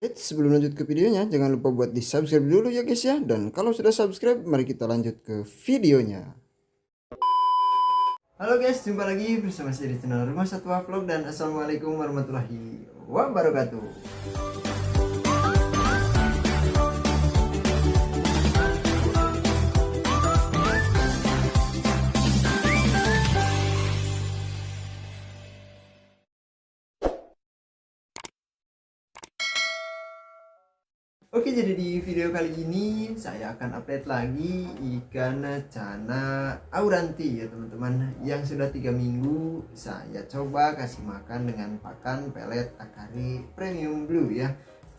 Sebelum lanjut ke videonya, jangan lupa buat di subscribe dulu ya guys ya. Dan kalau sudah subscribe, mari kita lanjut ke videonya. Halo guys, jumpa lagi bersama saya di channel Rumah Satwa Vlog. Dan assalamualaikum warahmatullahi wabarakatuh. Oke, jadi di video kali ini saya akan update lagi ikan cana auranti ya teman-teman, yang sudah 3 minggu saya coba kasih makan dengan pakan pelet Akari Premium Blue ya.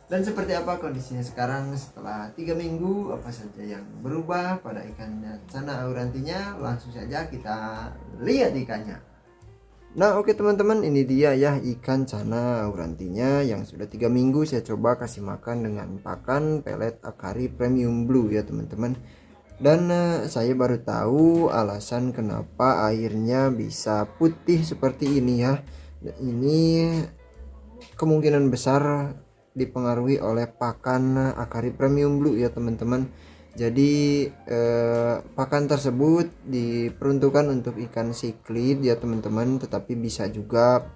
Dan seperti apa kondisinya sekarang setelah 3 minggu, apa saja yang berubah pada ikan cana aurantinya, langsung saja kita lihat ikannya. Nah oke teman-teman, ini dia ya ikan cana aurantinya yang sudah 3 minggu saya coba kasih makan dengan pakan pelet Akari Premium Blue ya teman-teman. Dan saya baru tahu alasan kenapa airnya bisa putih seperti ini ya. Ini kemungkinan besar dipengaruhi oleh pakan Akari Premium Blue ya teman-teman. Jadi pakan tersebut diperuntukkan untuk ikan siklid ya teman-teman, tetapi bisa juga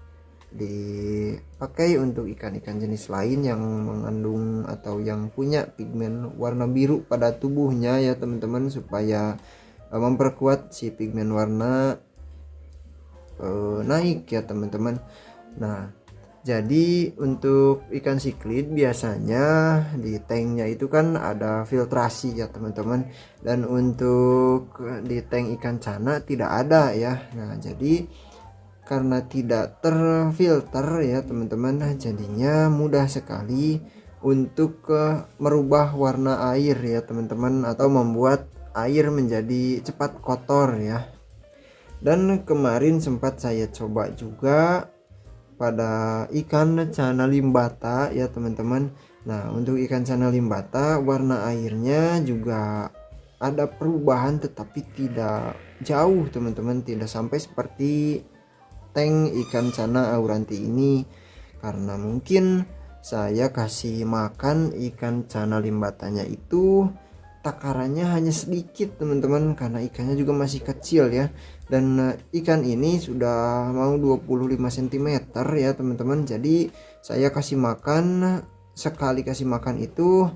dipakai untuk ikan-ikan jenis lain yang mengandung atau yang punya pigmen warna biru pada tubuhnya ya teman-teman, supaya memperkuat si pigmen warna naik ya teman-teman. Nah, jadi untuk ikan siklid biasanya di tanknya itu kan ada filtrasi ya teman-teman, dan untuk di tank ikan cana tidak ada ya. Nah jadi karena tidak terfilter ya teman-teman, jadinya mudah sekali untuk merubah warna air ya teman-teman, atau membuat air menjadi cepat kotor ya. Dan kemarin sempat saya coba juga pada ikan cana limbata ya teman-teman. Nah untuk ikan cana limbata warna airnya juga ada perubahan, tetapi tidak jauh teman-teman, tidak sampai seperti tank ikan cana auranti ini, karena mungkin saya kasih makan ikan cana limbatanya itu takarannya hanya sedikit teman-teman, karena ikannya juga masih kecil ya. Dan ikan ini sudah mau 25 cm ya teman-teman. Jadi saya kasih makan, sekali kasih makan itu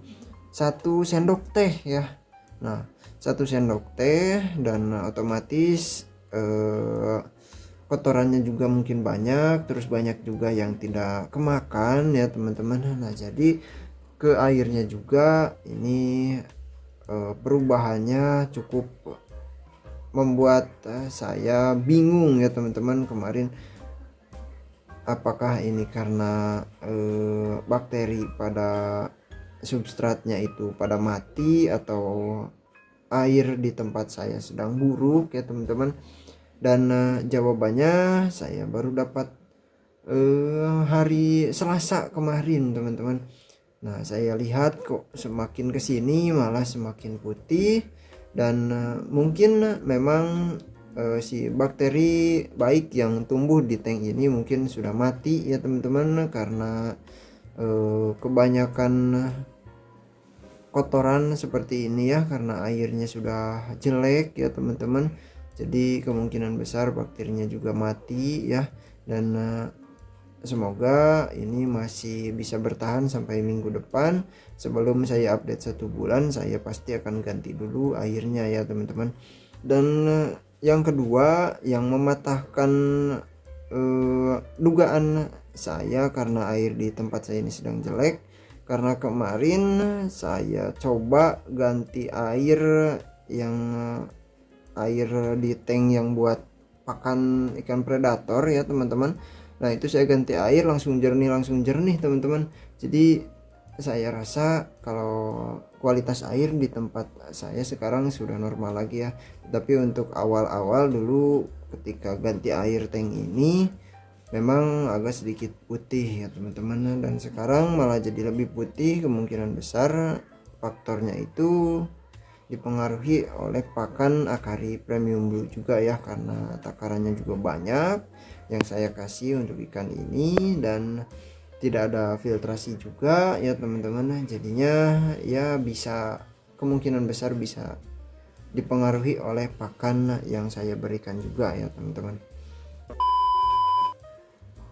1 sendok teh ya. Nah 1 sendok teh, dan otomatis kotorannya juga mungkin banyak, terus banyak juga yang tidak kemakan ya teman-teman. Nah jadi ke airnya juga ini perubahannya cukup membuat saya bingung ya teman-teman kemarin, apakah ini karena bakteri pada substratnya itu pada mati, atau air di tempat saya sedang buruk ya teman-teman. Dan jawabannya saya baru dapat hari Selasa kemarin teman-teman. Nah saya lihat kok semakin kesini malah semakin putih, dan mungkin memang si bakteri baik yang tumbuh di tank ini mungkin sudah mati ya teman-teman, karena kebanyakan kotoran seperti ini ya, karena airnya sudah jelek ya teman-teman. Jadi kemungkinan besar bakterinya juga mati ya. Dan semoga ini masih bisa bertahan sampai minggu depan. Sebelum saya update 1 bulan, saya pasti akan ganti dulu airnya ya teman-teman. Dan yang kedua yang mematahkan dugaan saya karena air di tempat saya ini sedang jelek, karena kemarin saya coba ganti air yang air di tank yang buat pakan ikan predator ya teman-teman. Nah itu saya ganti air langsung jernih teman-teman. Jadi saya rasa kalau kualitas air di tempat saya sekarang sudah normal lagi ya. Tapi untuk awal-awal dulu ketika ganti air tank ini memang agak sedikit putih ya teman-teman, dan sekarang malah jadi lebih putih. Kemungkinan besar faktornya itu dipengaruhi oleh pakan Akari Premium Blue juga ya, karena takarannya juga banyak yang saya kasih untuk ikan ini. Dan tidak ada filtrasi juga ya teman-teman. Jadinya ya bisa, kemungkinan besar bisa dipengaruhi oleh pakan yang saya berikan juga ya teman-teman.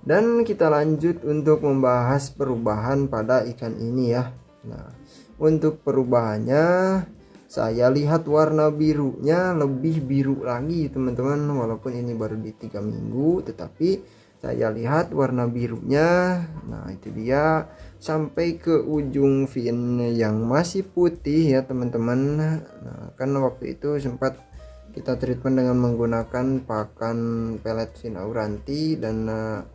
Dan kita lanjut untuk membahas perubahan pada ikan ini ya. Nah, untuk perubahannya saya lihat warna birunya lebih biru lagi teman-teman, walaupun ini baru di 3 minggu, tetapi saya lihat warna birunya, nah itu dia, sampai ke ujung fin yang masih putih ya teman-teman. Nah, kan waktu itu sempat kita treatment dengan menggunakan pakan pelet fin auranti, dan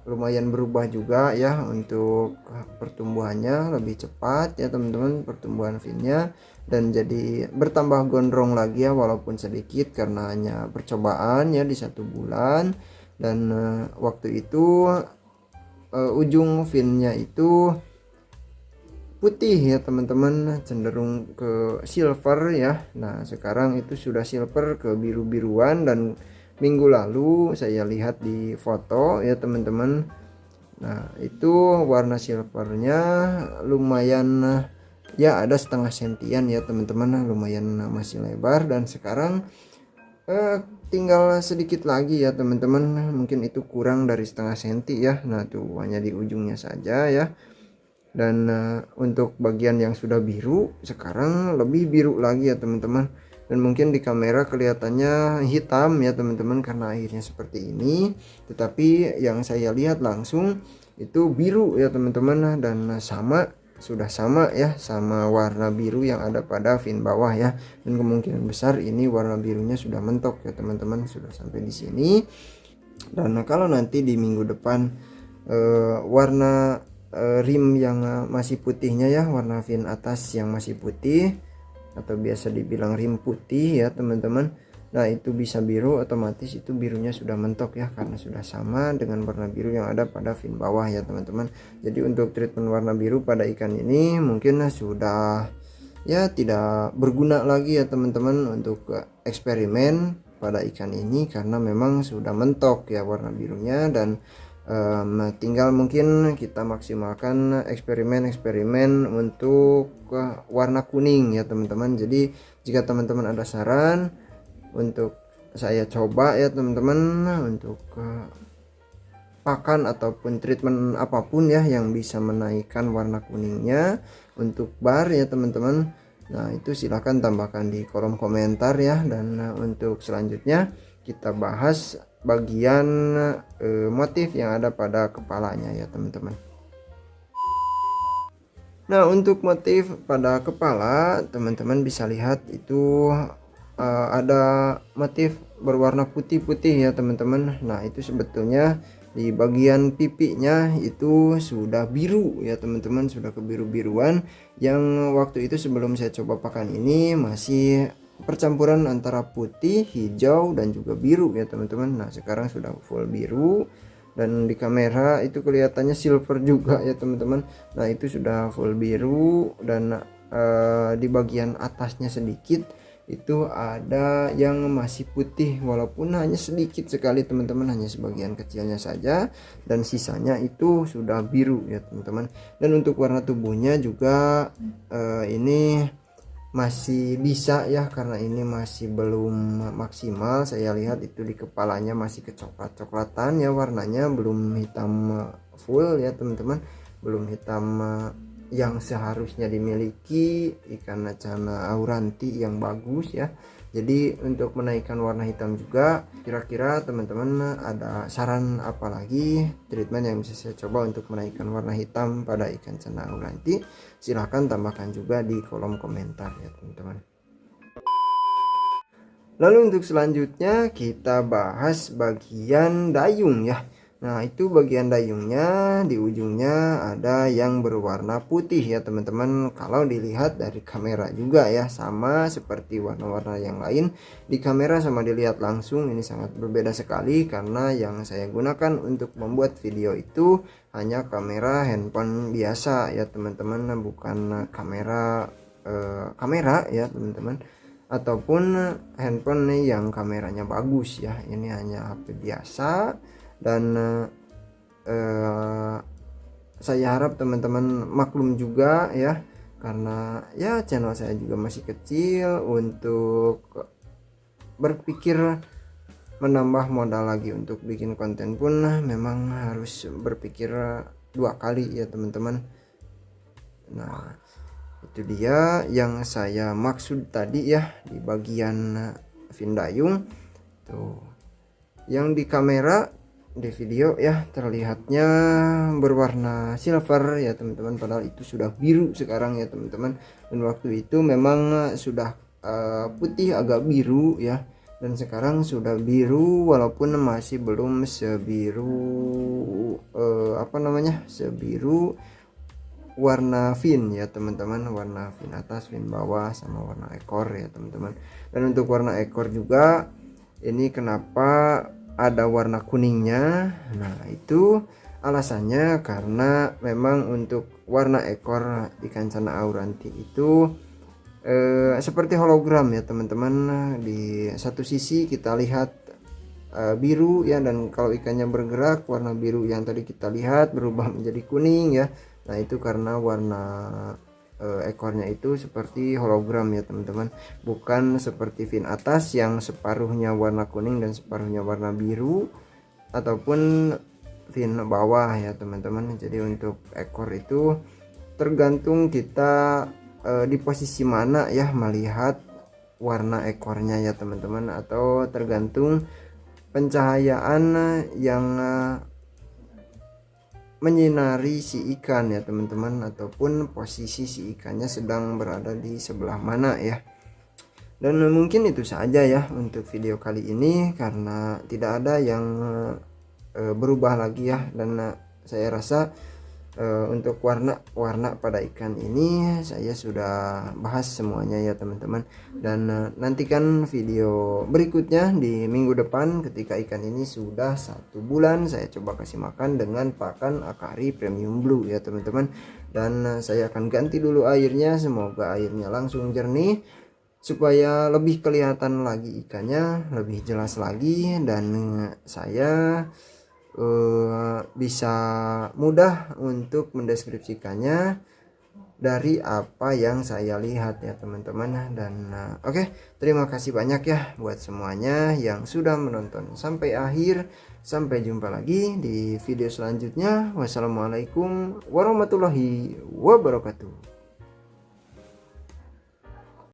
lumayan berubah juga ya untuk pertumbuhannya, lebih cepat ya teman-teman pertumbuhan finnya, dan jadi bertambah gondrong lagi ya, walaupun sedikit karena hanya percobaan ya di 1 bulan. Dan waktu itu ujung finnya itu putih ya teman-teman, cenderung ke silver ya. Nah sekarang itu sudah silver ke biru-biruan, dan minggu lalu saya lihat di foto ya teman-teman, nah itu warna silvernya lumayan ya, ada setengah sentian ya teman-teman, lumayan masih lebar. Dan sekarang tinggal sedikit lagi ya teman-teman, mungkin itu kurang dari setengah senti ya. Nah tuh hanya di ujungnya saja ya. Dan untuk bagian yang sudah biru sekarang lebih biru lagi ya teman-teman, dan mungkin di kamera kelihatannya hitam ya teman-teman karena airnya seperti ini, tetapi yang saya lihat langsung itu biru ya teman-teman, dan sudah sama ya sama warna biru yang ada pada fin bawah ya. Dan kemungkinan besar ini warna birunya sudah mentok ya teman-teman, sudah sampai di sini. Dan kalau nanti di minggu depan warna rim yang masih putihnya ya, warna fin atas yang masih putih atau biasa dibilang rim putih ya teman-teman, nah itu bisa biru, otomatis itu birunya sudah mentok ya, karena sudah sama dengan warna biru yang ada pada fin bawah ya teman-teman. Jadi untuk treatment warna biru pada ikan ini mungkin sudah ya tidak berguna lagi ya teman-teman untuk eksperimen pada ikan ini, karena memang sudah mentok ya warna birunya. Dan tinggal mungkin kita maksimalkan eksperimen untuk warna kuning ya teman-teman. Jadi jika teman-teman ada saran untuk saya coba ya teman-teman, untuk pakan ataupun treatment apapun ya yang bisa menaikkan warna kuningnya untuk bar ya teman-teman, nah itu silahkan tambahkan di kolom komentar ya. Dan untuk selanjutnya kita bahas bagian motif yang ada pada kepalanya ya teman-teman. Nah untuk motif pada kepala teman-teman bisa lihat itu ada motif berwarna putih-putih ya teman-teman. Nah itu sebetulnya di bagian pipinya itu sudah biru ya teman-teman, sudah kebiru-biruan, yang waktu itu sebelum saya coba pakan ini masih percampuran antara putih, hijau, dan juga biru ya teman-teman. Nah sekarang sudah full biru, dan di kamera itu kelihatannya silver juga ya teman-teman. Nah itu sudah full biru, dan di bagian atasnya sedikit itu ada yang masih putih, walaupun hanya sedikit sekali teman-teman, hanya sebagian kecilnya saja, dan sisanya itu sudah biru ya teman-teman. Dan untuk warna tubuhnya juga ini masih bisa ya, karena ini masih belum maksimal. Saya lihat itu di kepalanya masih kecoklat-coklatan ya warnanya, belum hitam full ya teman-teman, belum hitam yang seharusnya dimiliki ikan Lacana auranti yang bagus ya. Jadi untuk menaikkan warna hitam juga, kira-kira teman-teman ada saran apa lagi treatment yang bisa saya coba untuk menaikkan warna hitam pada ikan Lacana auranti? Silahkan tambahkan juga di kolom komentar ya teman-teman. Lalu untuk selanjutnya kita bahas bagian dayung ya. Nah itu bagian dayungnya, di ujungnya ada yang berwarna putih ya teman-teman. Kalau dilihat dari kamera juga ya, sama seperti warna-warna yang lain. Di kamera sama dilihat langsung ini sangat berbeda sekali, karena yang saya gunakan untuk membuat video itu hanya kamera handphone biasa ya teman-teman, bukan kamera ya teman-teman, ataupun handphone yang kameranya bagus ya. Ini hanya HP biasa. Dan saya harap teman-teman maklum juga ya, karena ya channel saya juga masih kecil. Untuk berpikir menambah modal lagi untuk bikin konten pun memang harus berpikir dua kali ya teman-teman. Nah, itu dia yang saya maksud tadi ya di bagian Vindayung tuh. Yang di kamera di video ya terlihatnya berwarna silver ya teman-teman, padahal itu sudah biru sekarang ya teman-teman. Dan waktu itu memang sudah putih agak biru ya, dan sekarang sudah biru walaupun masih belum sebiru sebiru warna fin ya teman-teman, warna fin atas, fin bawah, sama warna ekor ya teman-teman. Dan untuk warna ekor juga ini kenapa ada warna kuningnya, nah itu alasannya karena memang untuk warna ekor ikan cana auranti itu seperti hologram ya teman-teman. Di satu sisi kita lihat biru ya, dan kalau ikannya bergerak warna biru yang tadi kita lihat berubah menjadi kuning ya. Nah itu karena warna ekornya itu seperti hologram ya teman-teman, bukan seperti fin atas yang separuhnya warna kuning dan separuhnya warna biru, ataupun fin bawah ya teman-teman. Jadi untuk ekor itu tergantung kita di posisi mana ya melihat warna ekornya ya teman-teman, atau tergantung pencahayaan yang menyinari si ikan ya teman-teman, ataupun posisi si ikannya sedang berada di sebelah mana ya. Dan mungkin itu saja ya untuk video kali ini, karena tidak ada yang berubah lagi ya. Dan saya rasa untuk warna pada ikan ini saya sudah bahas semuanya ya teman-teman. Dan nantikan video berikutnya di minggu depan ketika ikan ini sudah 1 bulan saya coba kasih makan dengan pakan Akari Premium Blue ya teman-teman. Dan saya akan ganti dulu airnya, semoga airnya langsung jernih supaya lebih kelihatan lagi ikannya, lebih jelas lagi, dan saya bisa mudah untuk mendeskripsikannya dari apa yang saya lihat ya teman-teman. Dan oke, terima kasih banyak ya buat semuanya yang sudah menonton sampai akhir. Sampai jumpa lagi di video selanjutnya. Wassalamualaikum warahmatullahi wabarakatuh.